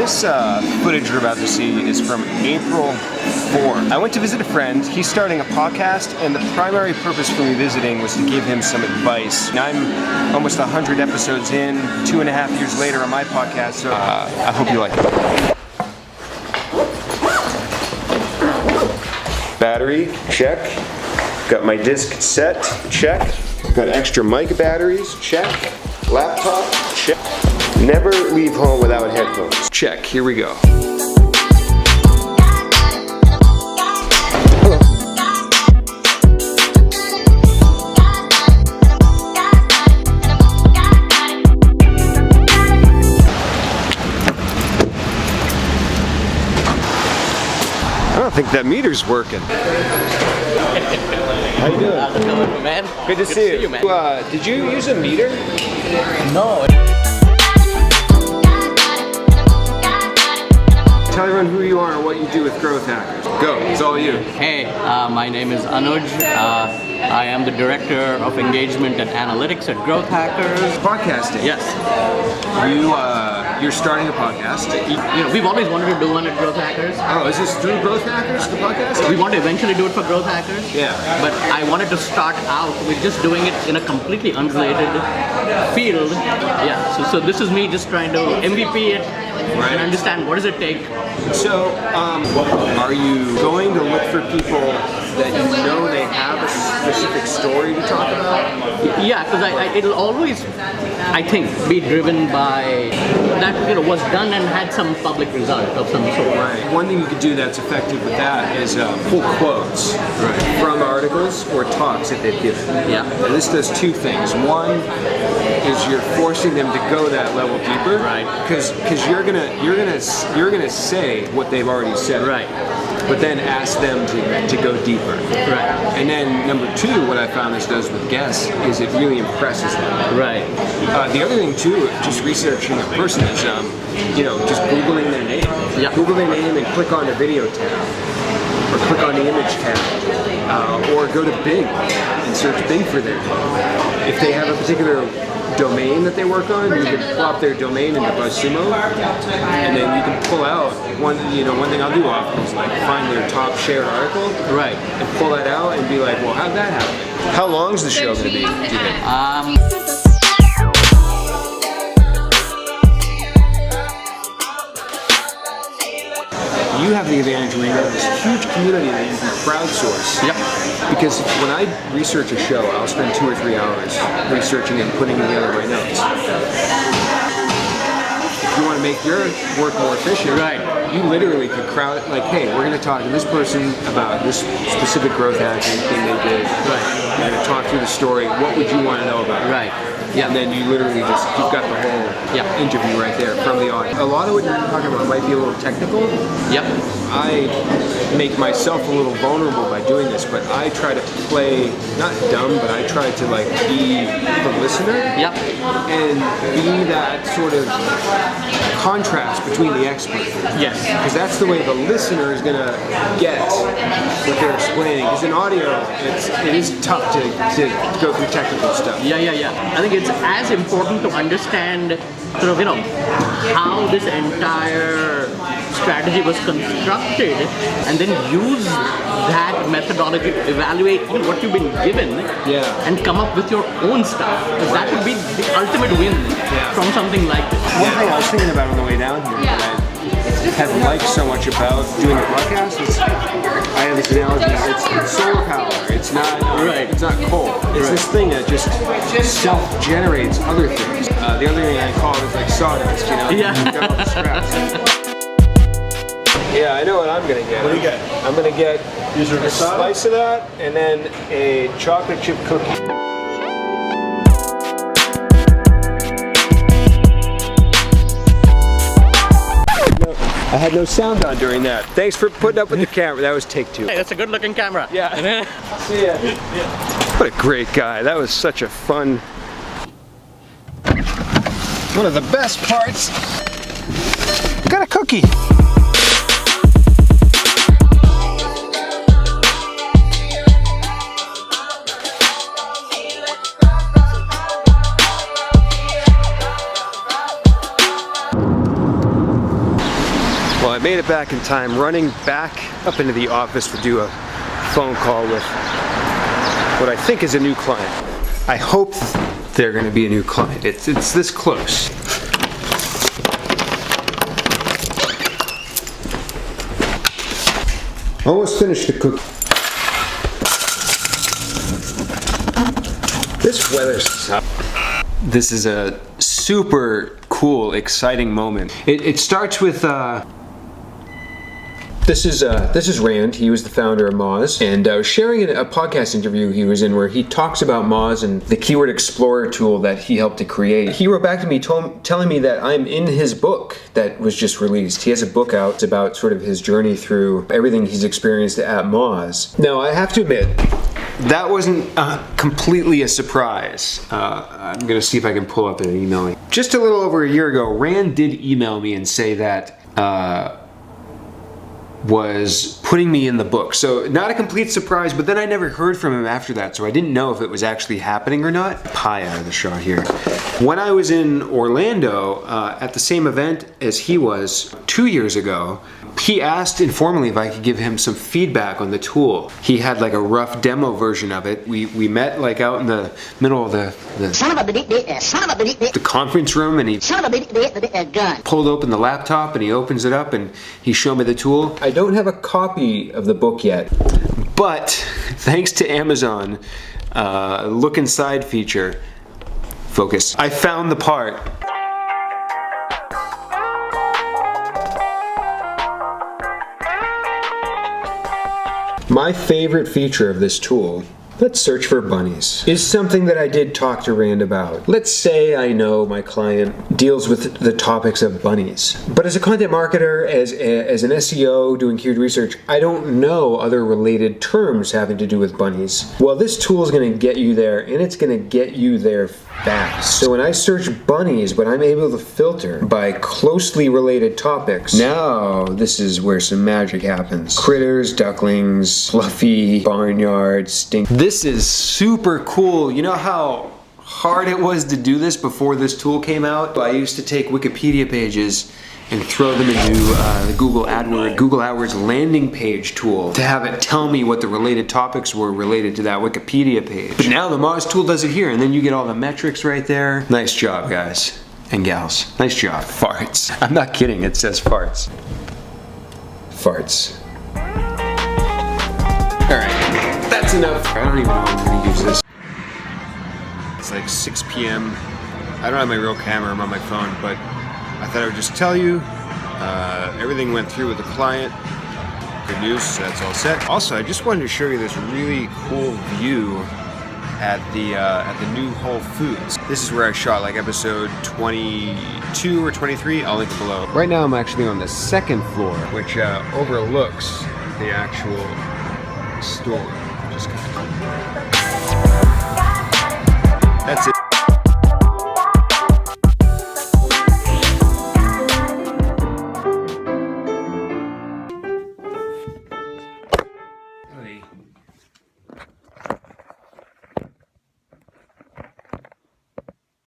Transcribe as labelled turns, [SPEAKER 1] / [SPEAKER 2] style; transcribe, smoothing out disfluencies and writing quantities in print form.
[SPEAKER 1] This footage you're about to see is from April 4th. I went to visit a friend. He's starting a podcast, and the primary purpose for me visiting was to give him some advice. Now, I'm almost 100 episodes in, 2.5 years later on my podcast, so I hope you like it. Battery, check. Got my disc set, check. Got extra mic batteries, check. Laptop, check. Never leave home without headphones. Check, here we go. Hello. I don't think that meter's working. How you doing?
[SPEAKER 2] How's it going, man?
[SPEAKER 1] Good to see you, man. Did you use a meter?
[SPEAKER 2] No.
[SPEAKER 1] Tell everyone who you are and what you do with Growth Hackers. Go, it's all you.
[SPEAKER 2] Hey, my name is Anuj. I am the Director of Engagement and Analytics at Growth Hackers.
[SPEAKER 1] Podcasting.
[SPEAKER 2] Yes.
[SPEAKER 1] You're starting a podcast.
[SPEAKER 2] You know, we've always wanted to do one at Growth Hackers.
[SPEAKER 1] Oh, is this through Growth Hackers, the podcast?
[SPEAKER 2] We want to eventually do it for Growth Hackers.
[SPEAKER 1] Yeah.
[SPEAKER 2] But I wanted to start out with just doing it in a completely unrelated field. Yeah. So this is me just trying to MVP it and understand what does it take.
[SPEAKER 1] So, are you going to look for people that you know they have a specific story to talk about?
[SPEAKER 2] Yeah, because it'll always, I think, be driven by that, you know, was done and had some public result of some sort.
[SPEAKER 1] Right. One thing you could do that's effective with that is pull quotes from articles or talks that they've given.
[SPEAKER 2] Yeah.
[SPEAKER 1] And this does two things. One is you're forcing them to go that level deeper.
[SPEAKER 2] Right.
[SPEAKER 1] Because you're gonna say what they've already said.
[SPEAKER 2] Right.
[SPEAKER 1] But then ask them to go deeper.
[SPEAKER 2] Right.
[SPEAKER 1] And then number two, what I found this does with guests is it really impresses them.
[SPEAKER 2] Right.
[SPEAKER 1] The other thing too, just researching a person is, just Googling their name.
[SPEAKER 2] Yeah.
[SPEAKER 1] Google their name and click on the video tab, or click on the image tab, or go to Bing and search Bing for their name. If they have a particular domain that they work on, you can plop their domain into BuzzSumo, and then you can pull out one thing I'll do often is like find their top shared article,
[SPEAKER 2] Right.
[SPEAKER 1] and pull that out and be like, well, how'd that happen? How long is the show going to be, do you think? You have the advantage where you have this huge community that you can crowdsource.
[SPEAKER 2] Yep.
[SPEAKER 1] Because when I research a show, I'll spend 2 or 3 hours researching and putting together my notes. If you want to make your work more efficient,
[SPEAKER 2] Right.
[SPEAKER 1] you literally could crowd, like, hey, we're going to talk to this person about this specific growth hacking thing they did.
[SPEAKER 2] Right.
[SPEAKER 1] We're going to talk through the story. What would you want to know about it?
[SPEAKER 2] Right. Yeah.
[SPEAKER 1] And then you literally you've got the whole interview right there from the audience. A lot of what you're talking about might be a little technical.
[SPEAKER 2] Yep.
[SPEAKER 1] I make myself a little vulnerable by doing this, but I try to play, not dumb, but I try to like be the listener.
[SPEAKER 2] Yep.
[SPEAKER 1] And be that sort of contrast between the expert.
[SPEAKER 2] Yes.
[SPEAKER 1] Because that's the way the listener is going to get what they're explaining. Because in audio, it is tough to go through technical stuff.
[SPEAKER 2] Yeah. I think it's as important to understand sort of, how this entire strategy was constructed and then use that methodology to evaluate what you've been given and come up with your own stuff. Because that would be the ultimate win from something like this.
[SPEAKER 1] One thing I was thinking about on the way down here that I have liked so much about doing a podcast is I have this analogy. It's solar power. It's not It's not coal. It's this thing that just self-generates other things. The other thing I call it is like sawdust.
[SPEAKER 2] Yeah.
[SPEAKER 1] You've got all the scraps. Yeah, I know what I'm gonna get.
[SPEAKER 3] What do you get?
[SPEAKER 1] I'm gonna get a slice of that and then a chocolate chip cookie. I had no sound on during that. Thanks for putting up with the camera. That was take 2.
[SPEAKER 2] Hey, that's a good looking camera.
[SPEAKER 1] Yeah. See ya. What a great guy. That was such a fun. One of the best parts. Got a cookie. Made it back in time, running back up into the office to do a phone call with what I think is a new client. I hope they're going to be a new client. It's this close. Almost finished the cookie. This weather sucks. This is a super cool, exciting moment. It starts with This is Rand. He was the founder of Moz, and I was sharing a podcast interview he was in where he talks about Moz and the Keyword Explorer tool that he helped to create. He wrote back to me telling me that I'm in his book that was just released. He has a book out about sort of his journey through everything he's experienced at Moz. Now, I have to admit, that wasn't completely a surprise. I'm gonna see if I can pull up an email. Just a little over a year ago, Rand did email me and say that was putting me in the book. So not a complete surprise, but then I never heard from him after that, so I didn't know if it was actually happening or not. Pie out of the shot here. When I was in Orlando at the same event as he was 2 years ago, he asked informally if I could give him some feedback on the tool. He had like a rough demo version of it. We met like out in the middle of the conference room, and he pulled open the laptop and he opens it up and he showed me the tool. I don't have a copy of the book yet, but thanks to Amazon look inside feature, focus, I found the part. My favorite feature of this tool, let's search for bunnies, is something that I did talk to Rand about. Let's say I know my client deals with the topics of bunnies, but as a content marketer, as an SEO doing keyword research, I don't know other related terms having to do with bunnies. Well, this tool is going to get you there, and it's going to get you there fast. So when I search bunnies, but I'm able to filter by closely related topics, now this is where some magic happens. Critters, ducklings, fluffy, barnyard, stink. This is super cool. You know how hard it was to do this before this tool came out? I used to take Wikipedia pages and throw them into the Google AdWords landing page tool to have it tell me what the related topics were related to that Wikipedia page. But now the Moz tool does it here, and then you get all the metrics right there. Nice job, guys and gals. Nice job. Farts. I'm not kidding, it says farts. Farts. Alright, that's enough. I don't even know if I'm gonna use this. It's like 6 p.m. I don't have my real camera, I'm on my phone, but I thought I would just tell you, everything went through with the client. Good news, that's all set. Also, I just wanted to show you this really cool view at the new Whole Foods. This is where I shot like episode 22 or 23, I'll link it below. Right now I'm actually on the second floor, which overlooks the actual store. Just kind of... That's it.